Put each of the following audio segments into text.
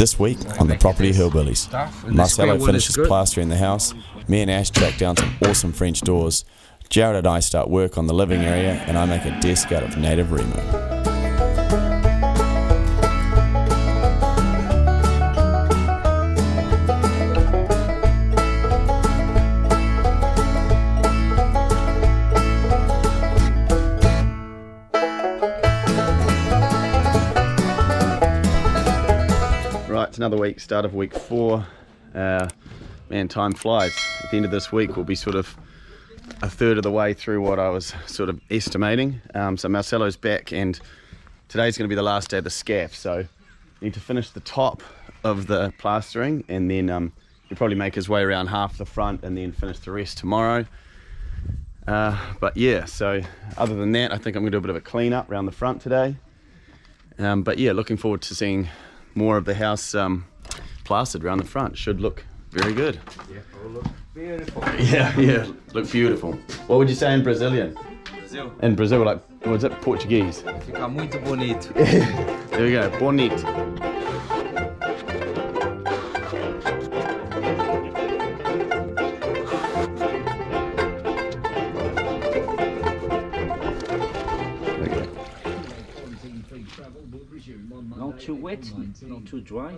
This week on the Property Hillbillies, Marcelo finishes plastering the house, me and Ash track down some awesome French doors, Jared and I start work on the living area, and I make a desk out of native remo. Right, it's another week, start of week 4. Man, time flies. At the end of this week, we'll be sort of a third of the way through what I was sort of estimating. So Marcelo's back, and today's going to be the last day of the scaff. So I need to finish the top of the plastering, and then he'll probably make his way around half the front, and then finish the rest tomorrow. But yeah, so other than that, I think I'm going to do a bit of a clean up around the front today. But yeah, looking forward to seeing more of the house plastered around the front. Should look very good. Yeah, it'll look beautiful. Yeah, look beautiful. What would you say in Brazilian? Brazil. In Brazil, like, what's it? Portuguese. Fica muito bonito. There we go, bonito. Not too wet, not too dry.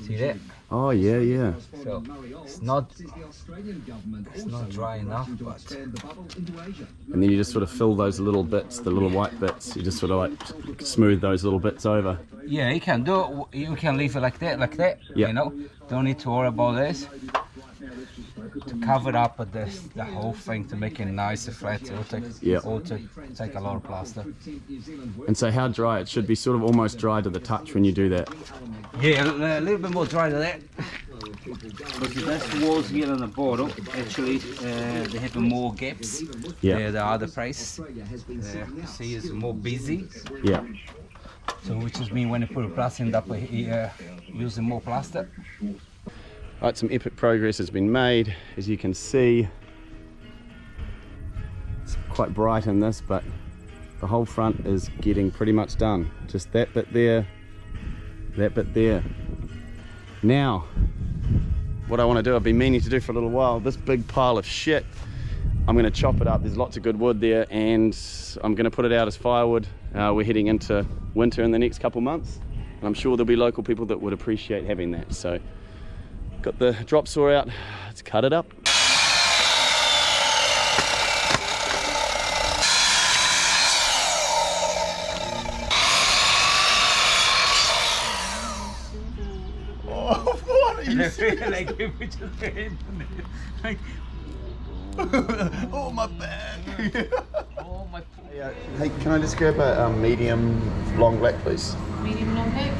See that? Oh yeah. So it's not dry enough, but And then you just sort of fill those little bits, the little white bits. You just sort of like smooth those little bits over. yeah, you can do. You can leave it like that. Yeah. You know, don't need to worry about this. To cover up the whole thing to make it nice and flat, it will take a lot of plaster. And so how dry? It should be sort of almost dry to the touch when you do that. Yeah, a little bit more dry than that. Because the best walls here on the bottom, actually, they have more gaps. Yeah. The other place, see, is more busy. Yeah. So which just means when you put a plaster in that way, using more plaster. Right, some epic progress has been made. As you can see, it's quite bright in this, but the whole front is getting pretty much done. Just that bit there, that bit there. Now, what I want to do, I've been meaning to do for a little while, this big pile of shit, I'm going to chop it up. There's lots of good wood there, and I'm going to put it out as firewood. We're heading into winter in the next couple months, and I'm sure there'll be local people that would appreciate having that. So got the drop saw out, let's cut it up. Oh, what are you Like if we just like, oh, my back. oh my. Hey, can I just grab a medium long black, please? Medium long black?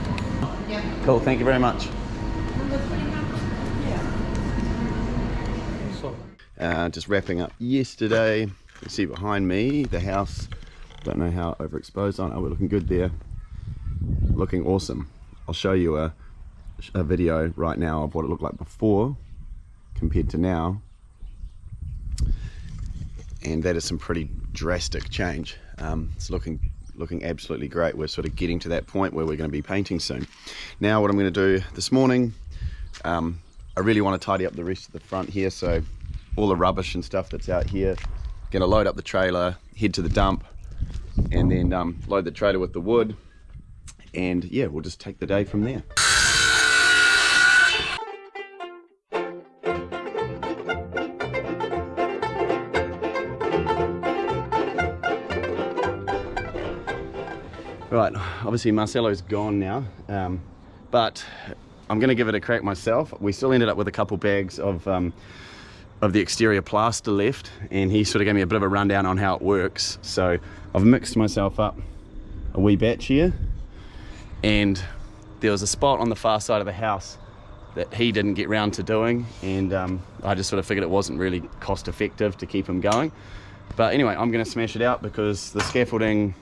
Yeah. Cool, thank you very much. Just wrapping up yesterday. You can see behind me the house. Don't know how overexposed on. Oh, we're looking good there. Looking awesome. I'll show you a video right now of what it looked like before compared to now. And that is some pretty drastic change. It's looking absolutely great. We're sort of getting to that point where we're going to be painting soon. Now what I'm going to do this morning, I really want to tidy up the rest of the front here, so all the rubbish and stuff that's out here, going to load up the trailer, head to the dump, and then load the trailer with the wood, and yeah, we'll just take the day from there. Right, obviously Marcelo's gone now, but I'm going to give it a crack myself. We still ended up with a couple bags of the exterior plaster left, and he sort of gave me a bit of a rundown on how it works. So I've mixed myself up a wee batch here, and there was a spot on the far side of the house that he didn't get round to doing, and I just sort of figured it wasn't really cost effective to keep him going. But anyway, I'm going to smash it out because the scaffolding,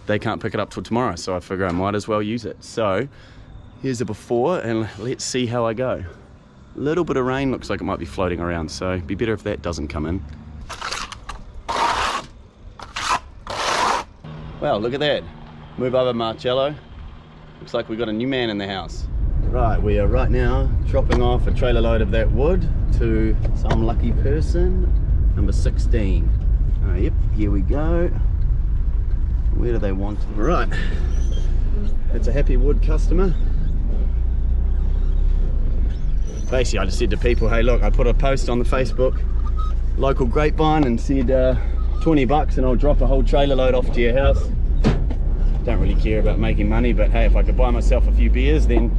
they can't pick it up till tomorrow, so I figure I might as well use it. So here's the before, and let's see how I go. A little bit of rain looks like it might be floating around, so it'd be better if that doesn't come in. Well, look at that. Move over, Marcello. Looks like we got a new man in the house. Right, we are right now dropping off a trailer load of that wood to some lucky person, number 16. Yep, here we go. Where do they want it? Right, it's a happy wood customer. Basically, I just said to people, hey look, I put a post on the Facebook local grapevine and said 20 bucks and I'll drop a whole trailer load off to your house. Don't really care about making money, but hey, if I could buy myself a few beers, then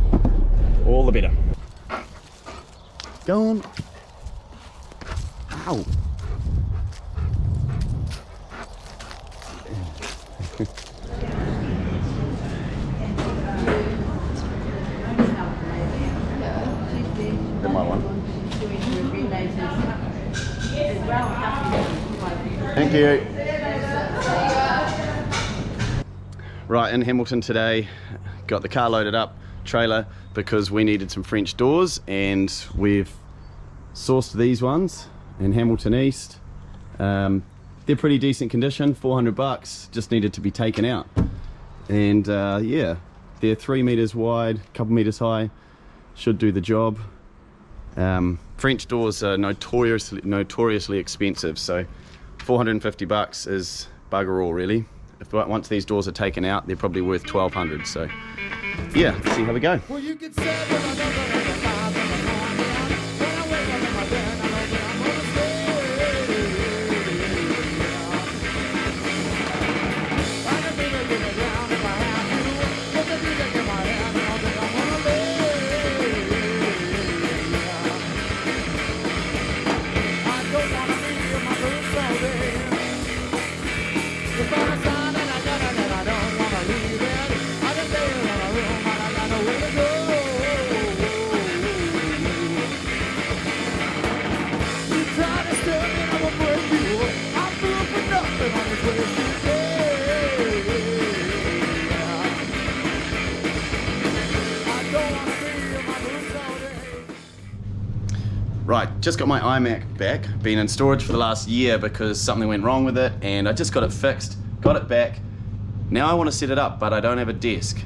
all the better. Go on. Ow. Got my one. Thank you. Right, in Hamilton today, got the car loaded up, trailer, because we needed some French doors, and we've sourced these ones in Hamilton East. They're pretty decent condition, 400 bucks, just needed to be taken out. And yeah, they're 3 meters wide, a couple meters high, should do the job. French doors are notoriously expensive, so 450 bucks is bugger all really. Once these doors are taken out, they're probably worth 1200, so yeah, let's see how we go. Well, you could Right, just got my iMac back, been in storage for the last year because something went wrong with it, and I just got it fixed, got it back. Now I want to set it up, but I don't have a desk.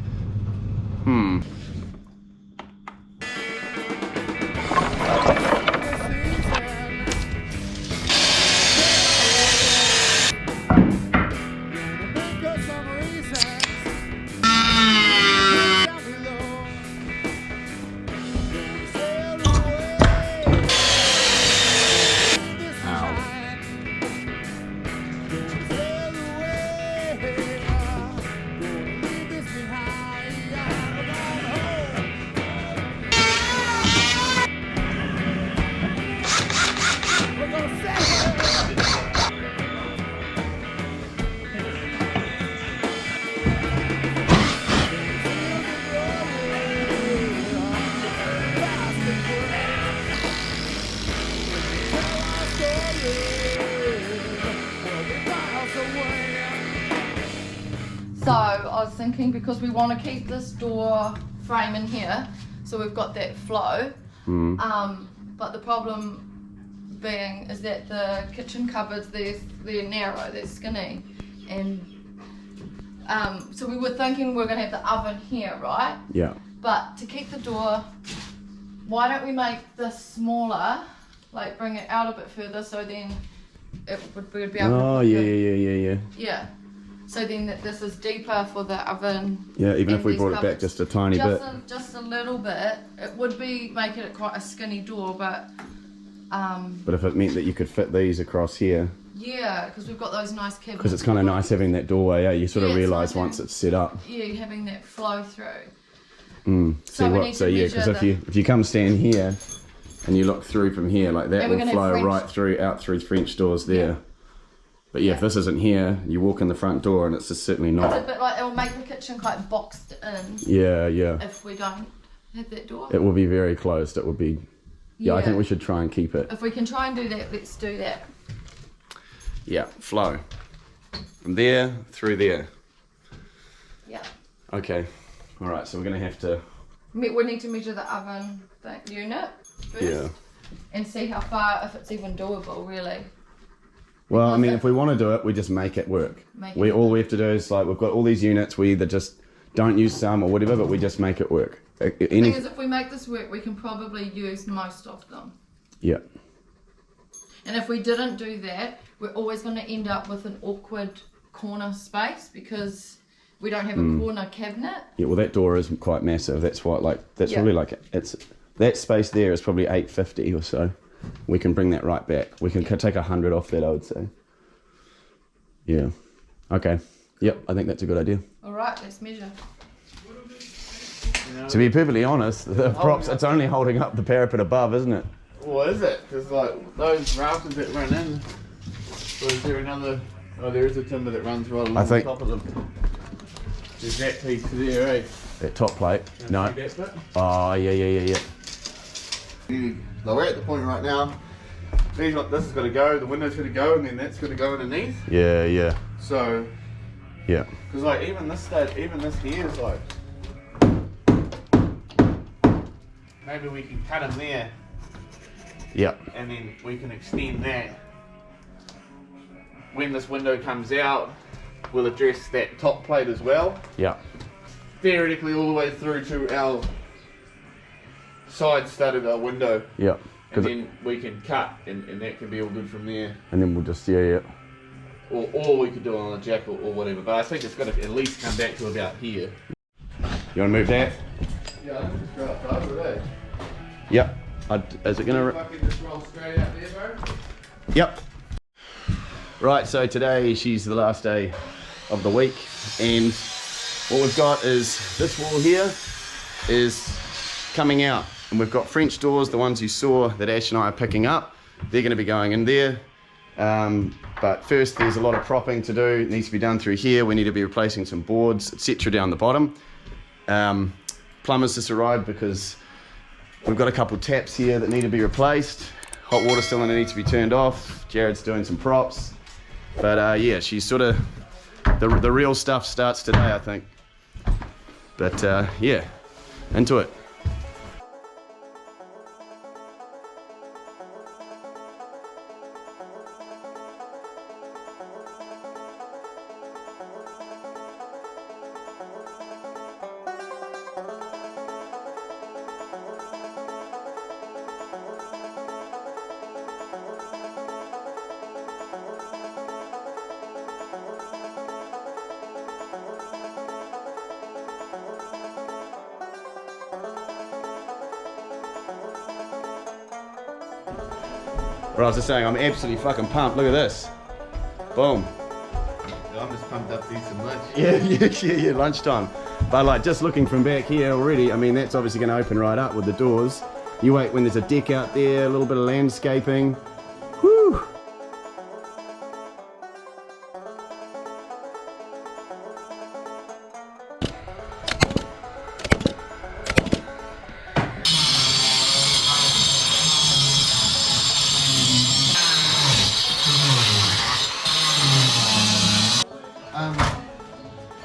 So I was thinking, because we want to keep this door frame in here, so we've got that flow. But the problem being is that the kitchen cupboards, they're narrow, they're skinny, and so we were thinking we're going to have the oven here, right? Yeah. But to keep the door, why don't we make this smaller, like bring it out a bit further, so then we would be able to. Oh yeah. Yeah. So then this is deeper for the oven. Yeah, even if we brought it back just a tiny bit. Just a little bit. It would be making it quite a skinny door, but. But if it meant that you could fit these across here. Yeah, because we've got those nice cabinets. Because it's kind of nice having that doorway. Yeah, you sort of realise once it's set up. Yeah, having that flow through. So yeah, because if you come stand here and you look through from here, like that will flow right through out through French doors there. Yeah. But yeah, if this isn't here, you walk in the front door and it's just certainly not. It's a bit like, it will make the kitchen quite boxed in. Yeah. If we don't have that door. It will be very closed. It will be. Yeah, I think we should try and keep it. If we can try and do that, let's do that. Yeah, flow. From there through there. Yeah. Okay. All right, so we're going to have to. We need to measure the oven unit first. Yeah. And see how far, if it's even doable, really. Well, I mean, if we want to do it, we just make it work. All we have to do is, like, we've got all these units, we either just don't use some or whatever, but we just make it work. The thing is, if we make this work, we can probably use most of them. Yeah. And if we didn't do that, we're always going to end up with an awkward corner space because we don't have a corner cabinet. Yeah, well, that door is quite massive. That's why, like, that's probably like, it's, that space there is probably 850 or so. We can bring that right back. We can take 100 off that, I would say. Yeah. Okay. Yep, I think that's a good idea. All right, let's measure. To be perfectly honest, the props, it's only holding up the parapet above, isn't it? Well, is it? Because, like, those rafters that run in, or is there another... Oh, there is a timber that runs right along the top of them. There's that piece there, eh? That top plate? No. That bit? Oh, yeah. We're at the point right now. This is going to go, the window's going to go, and then that's going to go underneath. Yeah. So... Yeah. Because, like, even this here is like... Maybe we can cut them there. Yeah. And then we can extend that. When this window comes out, we'll address that top plate as well. Yeah. Theoretically all the way through to our side stud of our window. Yeah. And then we can cut and that can be all good from there. And then we'll just, yeah. Or we could do it on a jack or whatever. But I think it's got to at least come back to about here. You want to move that? Yeah, I think it's right up over there. Yep. Is it going to... Fucking just roll straight out there, bro? Yep. Right, so today she's the last day of the week, and what we've got is this wall here is coming out, and we've got French doors, the ones you saw that Ash and I are picking up. They're going to be going in there, but first there's a lot of propping to do. It needs to be done through here. We need to be replacing some boards, etc. down the bottom. Plumbers just arrived because we've got a couple taps here that need to be replaced. Hot water cylinder needs to be turned off. Jared's doing some props. But yeah, she's sort of, the real stuff starts today, I think. But yeah, into it. But I was just saying, I'm absolutely fucking pumped. Look at this. Boom. I'm just pumped up to eat some lunch. Yeah, lunchtime. But like, just looking from back here already, I mean, that's obviously going to open right up with the doors. You wait when there's a deck out there, a little bit of landscaping. Whew.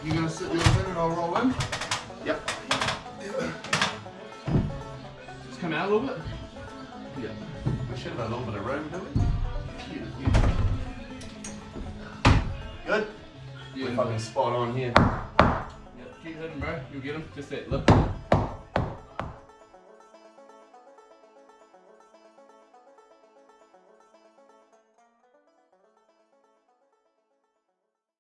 You gonna sit there a minute and I'll roll in? Yep. Just come out a little bit? Yeah. We should have a little bit of room, don't we? Good? Yeah. We're fucking spot on here. Yep, keep hitting, bro. You'll get him. Just that lip.